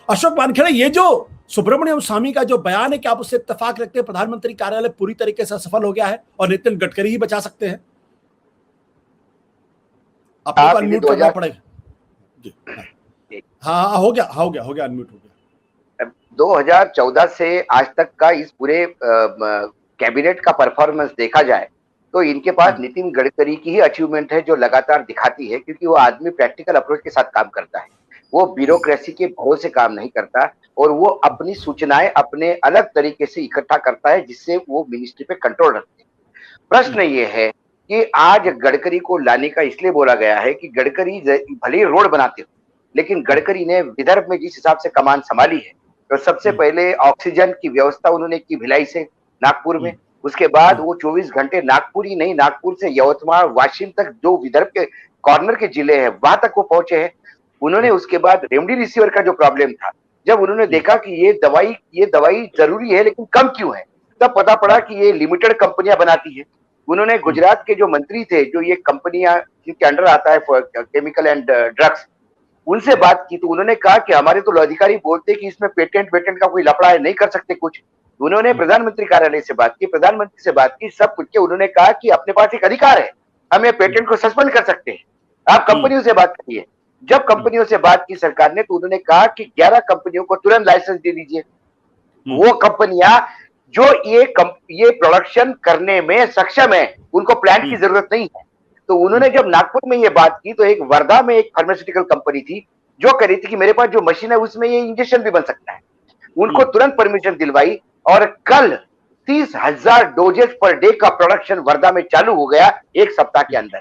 अशोक वानखेड़े, ये जो सुब्रमण्यम स्वामी का जो बयान है, क्या आप उससे इत्तेफाक रखते हैं? प्रधानमंत्री कार्यालय पूरी तरीके से असफल हो गया है और नितिन गडकरी ही बचा सकते हैं? अपने को अनम्यूट करना पड़ेगा। हाँ, हो गया, अनम्यूट हो गया। 2014 से आज तक का इस पूरे कैबिनेट का परफॉर्मेंस देखा जाए तो इनके पास नितिन गडकरी की ही अचीवमेंट है जो लगातार दिखाती है, क्योंकि वो आदमी प्रैक्टिकल अप्रोच के साथ काम करता है, वो ब्यूरोक्रेसी के भरोसे काम नहीं करता और वो अपनी सूचनाएं अपने अलग तरीके से इकट्ठा करता है जिससे वो मिनिस्ट्री पे कंट्रोल रखते हैं। प्रश्न ये है कि आज गडकरी को लाने का इसलिए बोला गया है कि गडकरी भले ही रोड बनाते हो, लेकिन गडकरी ने विदर्भ में जिस हिसाब से कमान संभाली है, तो सबसे पहले ऑक्सीजन की व्यवस्था उन्होंने की भिलाई से नागपुर में, उसके बाद वो 24 घंटे नागपुर ही नहीं, नागपुर से यवतमाल वाशिम तक जो विदर्भ के कॉर्नर के जिले हैं वहां तक वो पहुंचे हैं। उन्होंने उसके बाद रेमडेसिविर का जो प्रॉब्लम था, जब उन्होंने देखा कि ये दवाई जरूरी है लेकिन कम क्यों है, तब पता पड़ा कि ये लिमिटेड कंपनियां बनाती है। उन्होंने गुजरात के जो मंत्री थे, जो ये कंपनियां जिनके अंडर आता है केमिकल एंड ड्रग्स, उनसे बात की तो उन्होंने कहा कि हमारे तो अधिकारी बोलते कि इसमें पेटेंट का कोई लफड़ा है, नहीं कर सकते कुछ। उन्होंने प्रधानमंत्री कार्यालय से बात की, प्रधानमंत्री से बात की, सब कुछ के उन्होंने कहा कि अपने पास एक अधिकार है, हम ये पेटेंट को सस्पेंड कर सकते हैं, आप कंपनियों से बात करिए। जब कंपनियों से बात की सरकार ने तो उन्होंने कहा कि 11 कंपनियों को तुरंत लाइसेंस दे दीजिए। वो कंपनियां जो ये प्रोडक्शन करने में सक्षम है, उनको प्लांट की जरूरत नहीं है। तो उन्होंने जब नागपुर में ये बात की तो एक वर्धा में एक फार्मास्यूटिकल कंपनी थी जो कह रही थी कि मेरे पास जो मशीन है उसमें ये इंजेक्शन भी बन सकता है, उनको तुरंत परमिशन दिलवाई और कल 30,000 डोजेस पर डे का प्रोडक्शन वर्धा में चालू हो गया एक सप्ताह के अंदर।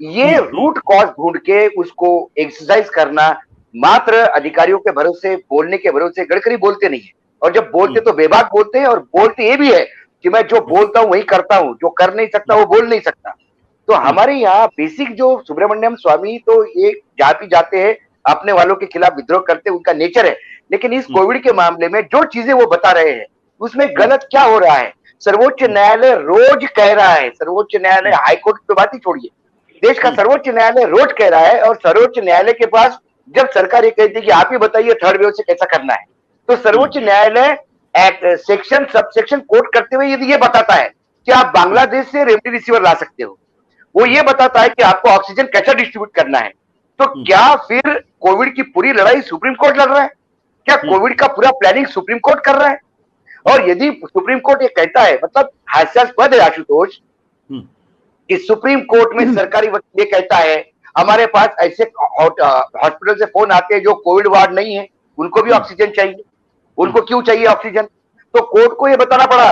ये रूट कॉज ढूंढ के उसको एक्सरसाइज करना मात्र अधिकारियों के भरोसे, बोलने के भरोसे, गडकरी बोलते नहीं है और जब बोलते तो बेबाक बोलते हैं और बोलते ये भी है कि मैं जो बोलता हूं वही करता हूं, जो कर नहीं सकता वो बोल नहीं सकता। तो हमारे यहाँ बेसिक जो सुब्रमण्यम स्वामी तो ये जाति जाते हैं, अपने वालों के खिलाफ विद्रोह करते, उनका नेचर है, लेकिन इस कोविड के मामले में जो चीजें वो बता रहे हैं उसमें गलत क्या हो रहा है। सर्वोच्च न्यायालय रोज कह रहा है, सर्वोच्च न्यायालय, हाईकोर्ट की बात ही छोड़िए, देश का सर्वोच्च न्यायालय रोज कह रहा है और सर्वोच्च न्यायालय के पास जब सरकार ये कहती है कि आप ही बताइए थर्ड वेव से कैसा करना है, तो सर्वोच्च न्यायालय सेक्शन सब सेक्शन कोट करते हुए यदि ये बताता है कि आप बांग्लादेश से रेमडेसिविर ला सकते हो, वो ये बताता है कि आपको ऑक्सीजन कैसा डिस्ट्रीब्यूट करना है, तो क्या फिर कोविड की पूरी लड़ाई सुप्रीम कोर्ट लड़ रहा है? क्या कोविड का पूरा प्लानिंग सुप्रीम कोर्ट कर रहा है? और यदि सुप्रीम कोर्ट ये कहता है, मतलब हास्यास्पद है आशुतोष कि सुप्रीम कोर्ट में सरकारी वकील ये कहता है हमारे पास ऐसे हॉस्पिटल से फोन आते हैं जो कोविड वार्ड नहीं है, उनको भी ऑक्सीजन चाहिए, उनको क्यों चाहिए ऑक्सीजन? तो कोर्ट को ये बताना पड़ा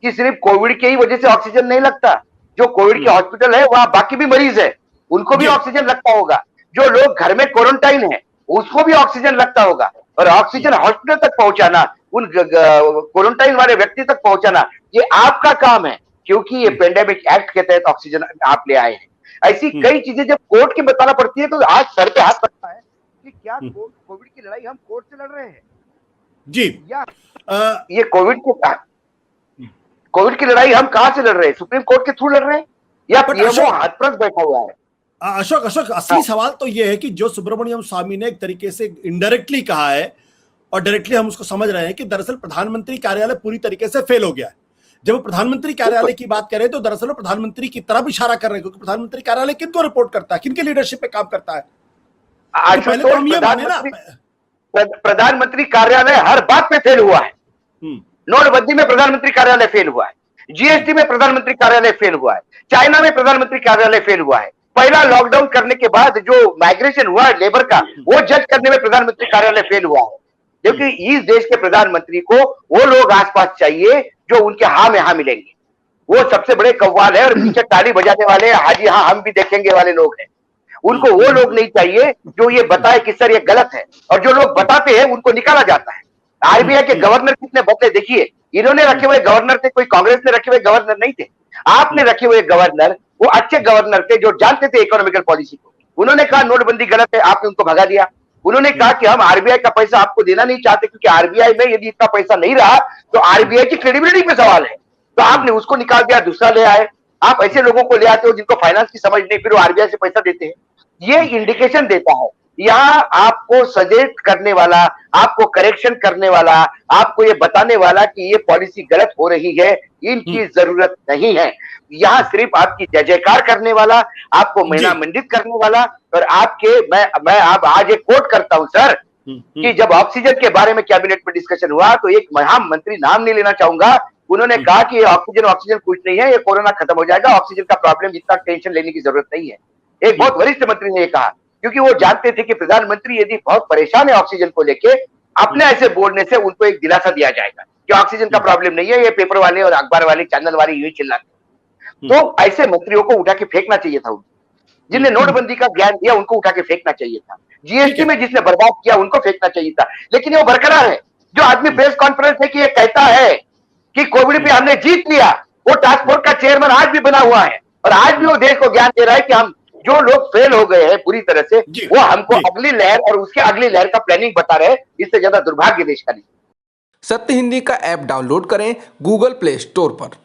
कि सिर्फ कोविड के ही वजह से ऑक्सीजन नहीं लगता, जो कोविड के हॉस्पिटल है वहां बाकी भी मरीज है, उनको भी ऑक्सीजन लगता होगा, जो लोग घर में क्वारंटाइन है उसको भी ऑक्सीजन लगता होगा, और ऑक्सीजन हॉस्पिटल तक पहुंचाना, उन क्वारंटाइन वाले व्यक्ति तक पहुंचाना, ये आपका काम है, क्योंकि ये पेंडेमिक एक्ट के तहत ऑक्सीजन आप ले आए हैं। ऐसी कई चीजें जब कोर्ट की बताना पड़ती है तो आज सर पे हाथ रखता है कि क्या कोविड की लड़ाई हम कोर्ट से लड़ रहे हैं जी, या ये कोविड की लड़ाई हम कहां से लड़ रहे हैं? सुप्रीम कोर्ट के थ्रू लड़ रहे हैं या पीएमओ हाथप्रस बैठा हुआ है? अशोक, असली सवाल तो ये है कि जो सुब्रमण्यम स्वामी ने एक तरीके से इनडायरेक्टली कहा है और डायरेक्टली हम उसको समझ रहे हैं कि दरअसल प्रधानमंत्री कार्यालय पूरी तरीके से फेल हो गया है। जब वो प्रधानमंत्री कार्यालय की बात कर रहे हैं तो दरअसल प्रधानमंत्री की तरफ इशारा कर रहे हैं, क्योंकि प्रधानमंत्री कार्यालय किनको रिपोर्ट करता है, किनके लीडरशिप पे काम करता है? तो पहले तो हम ये माने ना, प्रधानमंत्री कार्यालय हर बात पे फेल हुआ है। नोटबंदी में प्रधानमंत्री कार्यालय फेल हुआ है, जीएसटी में प्रधानमंत्री कार्यालय फेल हुआ है, चाइना में प्रधानमंत्री कार्यालय फेल हुआ है, पहला लॉकडाउन करने के बाद जो माइग्रेशन हुआ है लेबर का, वो जज करने में प्रधानमंत्री कार्यालय फेल हुआ है। क्योंकि इस देश के प्रधानमंत्री को वो लोग आसपास चाहिए जो उनके हाँ में हाँ मिलेंगे, वो सबसे बड़े कव्वाल है और पीछे ताली बजाने वाले हाजी हाँ हम भी देखेंगे वाले लोग हैं। उनको वो लोग नहीं चाहिए जो ये बताए कि सर ये गलत है, और जो लोग बताते हैं उनको निकाला जाता है। आरबीआई के गवर्नर कितने बदले देखिए, इन्होंने रखे हुए गवर्नर थे, कोई कांग्रेस ने रखे हुए गवर्नर नहीं थे, आपने रखे हुए गवर्नर वो अच्छे गवर्नर थे जो जानते थे इकोनॉमिकल पॉलिसी को। उन्होंने कहा नोटबंदी गलत है, आपने उनको भगा दिया। उन्होंने कहा कि हम आरबीआई का पैसा आपको देना नहीं चाहते क्योंकि आरबीआई में यदि इतना पैसा नहीं रहा तो आरबीआई की क्रेडिबिलिटी पे सवाल है, तो आपने उसको निकाल दिया, दूसरा ले आए। आप ऐसे लोगों को ले आते हो जिनको फाइनेंस की समझ नहीं, फिर वो आरबीआई से पैसा देते हैं। ये इंडिकेशन देता है यहाँ आपको सजेस्ट करने वाला, आपको करेक्शन करने वाला, आपको ये बताने वाला कि ये पॉलिसी गलत हो रही है, इनकी जरूरत नहीं है। यहाँ सिर्फ आपकी जय जयकार करने वाला, आपको महिमामंडित करने वाला, और आपके मैं आप आज एक कोट करता हूं सर, कि जब ऑक्सीजन के बारे में कैबिनेट में डिस्कशन हुआ तो एक महामंत्री, नाम नहीं लेना चाहूंगा, उन्होंने कहा कि ऑक्सीजन कुछ नहीं है, ये कोरोना खत्म हो जाएगा, ऑक्सीजन का प्रॉब्लम इतना टेंशन लेने की जरूरत नहीं है। एक बहुत वरिष्ठ मंत्री ने ये कहा, क्योंकि वो जानते थे कि प्रधानमंत्री यदि बहुत परेशान है ऑक्सीजन को लेके, अपने ऐसे बोलने से उनको एक दिलासा दिया जाएगा कि ऑक्सीजन का प्रॉब्लम नहीं है, ये पेपर वाले और अखबार वाले, चैनल वाले यही चिल्लाते। तो ऐसे मंत्रियों को उठा के फेंकना चाहिए था, जिन्हें नोटबंदी का ज्ञान दिया उनको उठा के फेंकना चाहिए था, जीएसटी में जिसने बर्बाद किया उनको फेंकना चाहिए था, लेकिन वो बरकरार है। जो आदमी प्रेस कॉन्फ्रेंस में कि ये कहता है कि कोविड पे हमने जीत लिया, वो टास्क फोर्स का चेयरमैन आज भी बना हुआ है, और आज भी वो देश को ज्ञान दे रहा है कि हम जो लोग फेल हो गए हैं पूरी तरह से, वो हमको अगली लहर और उसके अगली लहर का प्लानिंग बता रहे हैं। इससे ज्यादा दुर्भाग्य देश का नहीं। सत्य हिंदी का ऐप डाउनलोड करें गूगल प्ले स्टोर पर।